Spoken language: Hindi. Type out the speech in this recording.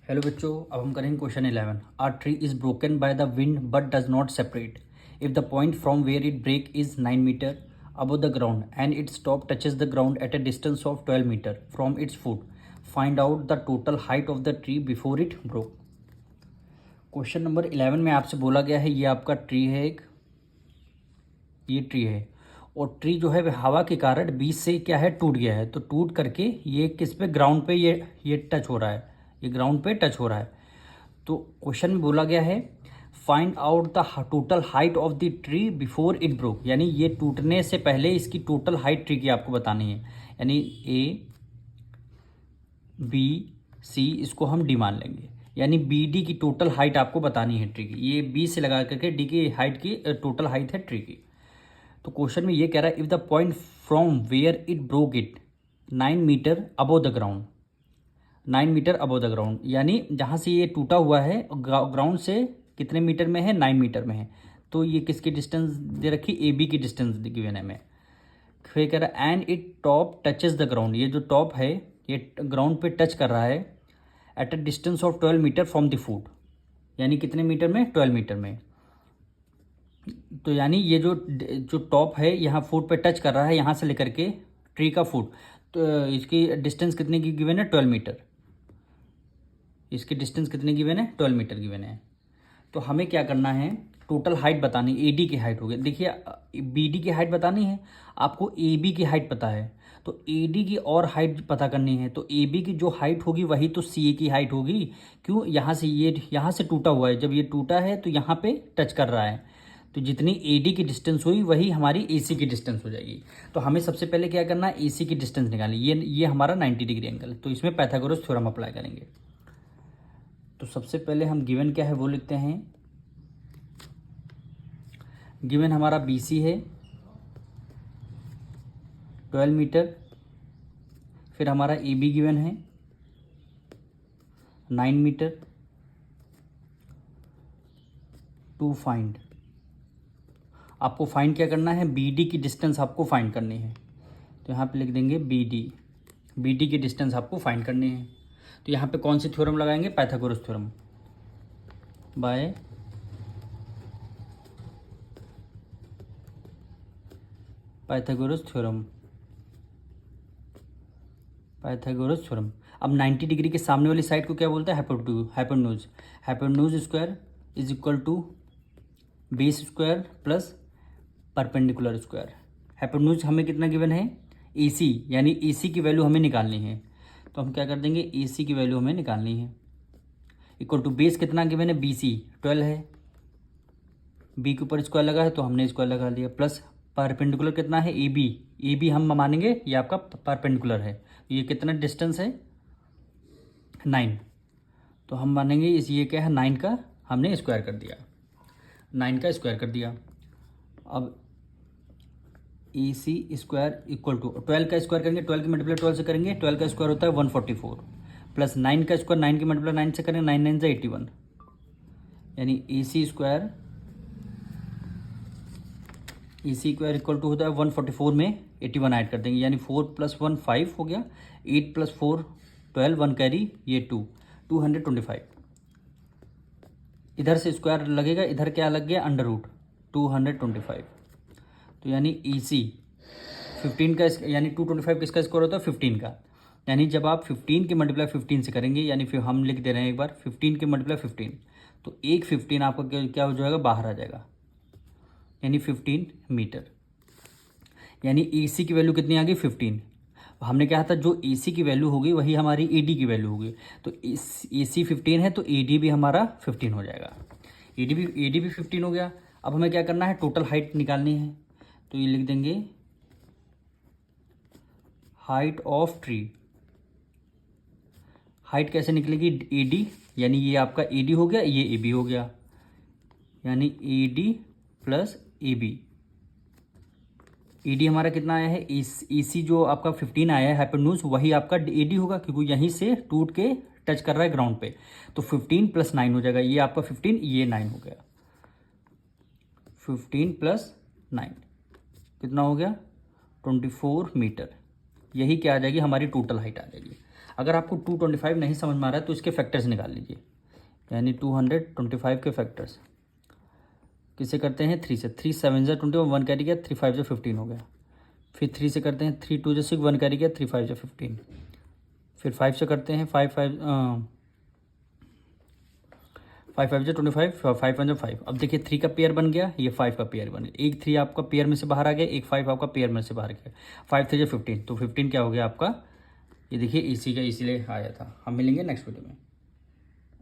हेलो बच्चों, अब हम करेंगे question 11। Are tree is broken by the wind but does not separate if the point from where it break is 9 metre above the ground and its top touches the ground at a distance of 12 meter from its foot. Find out the total height of the tree before it broke. Question number 11 में आपसे बोला गया है, ये आपका ट्री है, ये ट्री है और ट्री जो है वह हवा के कारण बीच से क्या है, टूट गया है। तो टूट करके ये किस पे, ग्राउंड पे ये टच हो रहा है, ये ग्राउंड पे टच हो रहा है। तो क्वेश्चन में बोला गया है find out the total height of the tree before it broke, यानी ये टूटने से पहले इसकी टोटल हाइट ट्री की आपको बतानी है। यानी ए बी सी, इसको हम डी मान लेंगे, यानी बी डी की टोटल हाइट आपको बतानी है ट्री की। ये बी से लगा करके डी की हाइट की टोटल हाइट है ट्री की। तो क्वेश्चन में ये कह रहा है if the point from where it broke it 9 metre above the ground, 9 metre above the ground, यानी जहाँ से ये टूटा हुआ है ग्राउंड से कितने मीटर में है, 9 मीटर में है। तो ये किसकी डिस्टेंस दे रखी, ए बी की डिस्टेंस गिवन है हमें। फिर कह रहा है and it top touches the ground, ये जो टॉप है ये ग्राउंड पे टच कर रहा है at a distance of 12 metre from the foot, यानी कितने मीटर में, 12 मीटर में। तो यानी ये जो टॉप है यहाँ फुट पे टच कर रहा है, यहाँ से लेकर के ट्री का फुट, तो इसकी डिस्टेंस कितने की गिवन है, 12 मीटर। इसकी डिस्टेंस कितनी गिवन है, 12 मीटर गिवन है। तो हमें क्या करना है, टोटल हाइट बतानी, ए डी की हाइट हो गई। देखिए बी डी की हाइट बतानी है, आपको ए बी की हाइट पता है, तो ए डी की और हाइट पता करनी है। तो ए बी की जो हाइट होगी वही तो सी ए की हाइट होगी। क्यों, यहाँ से ये यहाँ से टूटा हुआ है, जब ये टूटा है तो यहाँ पे टच कर रहा है, तो जितनी ए डी की डिस्टेंस हुई वही हमारी ए सी की डिस्टेंस हो जाएगी। तो हमें सबसे पहले क्या करना है, ए सी की डिस्टेंस निकालनी। ये हमारा 90 डिग्री एंगल, तो इसमें पाइथागोरस थ्योरम अप्लाई करेंगे। तो सबसे पहले हम गिवन क्या है वो लिखते हैं। गिवन हमारा बी सी है 12 मीटर, फिर हमारा ए बी गिवन है 9 मीटर। टू फाइंड, आपको फाइंड क्या करना है, बी डी की डिस्टेंस आपको फाइंड करनी है। तो यहाँ पे लिख देंगे बी डी की डिस्टेंस आपको फाइंड करनी है। तो यहाँ पे कौन सी थ्योरम लगाएंगे, Pythagoras theorem by Pythagoras theorem. अब 90 डिग्री के सामने वाली साइड को क्या बोलते हैं, hypotenuse. Hypotenuse square is equal to base square plus perpendicular square. Hypotenuse हमें कितना गिवन है, ए सी, यानी ए सी की वैल्यू हमें निकालनी है। तो हम क्या कर देंगे, ए सी की वैल्यू हमें निकालनी है, इक्वल टू बेस कितना गिवन है, बी सी 12 है, बी के ऊपर स्क्वायर लगा है तो हमने स्क्वायर लगा लिया, प्लस परपेंडिकुलर कितना है, ए बी हम मानेंगे ये आपका परपेंडिकुलर है। ये कितना डिस्टेंस है, 9, तो हम मानेंगे ये क्या है, 9 का हमने स्क्वायर कर दिया, 9 का स्क्वायर कर दिया। अब ए सी स्क्वायर इक्वल टू 12 का स्क्वायर करेंगे, 12 की मल्टीप्लाई 12 से करेंगे, 12 का स्क्वायर होता है 144, प्लस 9 का स्क्वायर 9 की मल्टीप्लाई 9 से करेंगे, 9 9 से 81, यानी ए सी स्क्वायर इक्वल टू होता है 144 में 81 ऐड कर देंगे, यानी 4 + 1 5 हो गया, 8 + 4 12, 1 कैरी, ये 225। इधर से स्क्वायर लगेगा, इधर क्या लग गया, अंडर रूट 225। तो यानी ई सी 15 का, यानी 225 किसका स्क्वायर होता है, 15 का। यानी जब आप 15 की मल्टीप्लाई 15 से करेंगे, यानी फिर हम लिख दे रहे हैं एक बार 15 की मल्टीप्लाई 15, तो एक 15 आपका क्या हो जाएगा, बाहर आ जाएगा, यानी 15 मीटर। यानी ए सी की वैल्यू कितनी आ गई, 15। हमने कहा था जो ए सी की वैल्यू होगी वही हमारी ए डी की वैल्यू होगी, तो ए सी 15 है तो ए डी भी हमारा 15 हो जाएगा, ए डी भी 15 हो गया। अब हमें क्या करना है, टोटल हाइट निकालनी है। तो ये लिख देंगे हाइट ऑफ ट्री। हाइट कैसे निकलेगी, ए डी, यानी ये आपका ए डी हो गया, ये ए बी हो गया, यानी A D plus A B. A D हमारा कितना आया है, ए सी जो आपका 15 आया है हाइपोटेन्यूज, वही आपका ए डी होगा, क्योंकि यहीं से टूट के टच कर रहा है ग्राउंड पे। तो 15 + 9 हो जाएगा, ये आपका 15, ये 9 हो गया, 15 + 9 कितना हो गया, 24 मीटर। यही क्या आ जाएगी, हमारी टोटल हाइट आ जाएगी। अगर आपको 225 नहीं समझ में आ रहा है तो इसके फैक्टर्स निकाल लीजिए, यानी 225 के फैक्टर्स किससे करते हैं, 3 से। 3 7 से 21, 1 कैरी गया, 3 5 से 15 हो गया। फिर 3 से करते हैं, 3 2 से 6, 1 कैरी गया, 3 5 से 15। फिर 5 से करते हैं, 5 5 5 से 25, 5 1 से 5। अब देखिए 3 का पेयर बन गया, ये 5 का पेयर बन गया। एक 3 आपका पेयर में से बाहर आ गया, एक 5 आपका पेयर में से बाहर गया। 5 3 से 15, तो 15 क्या हो गया आपका, ये देखिए इसी का इसीलिए आया था। हम मिलेंगे नेक्स्ट वीडियो में।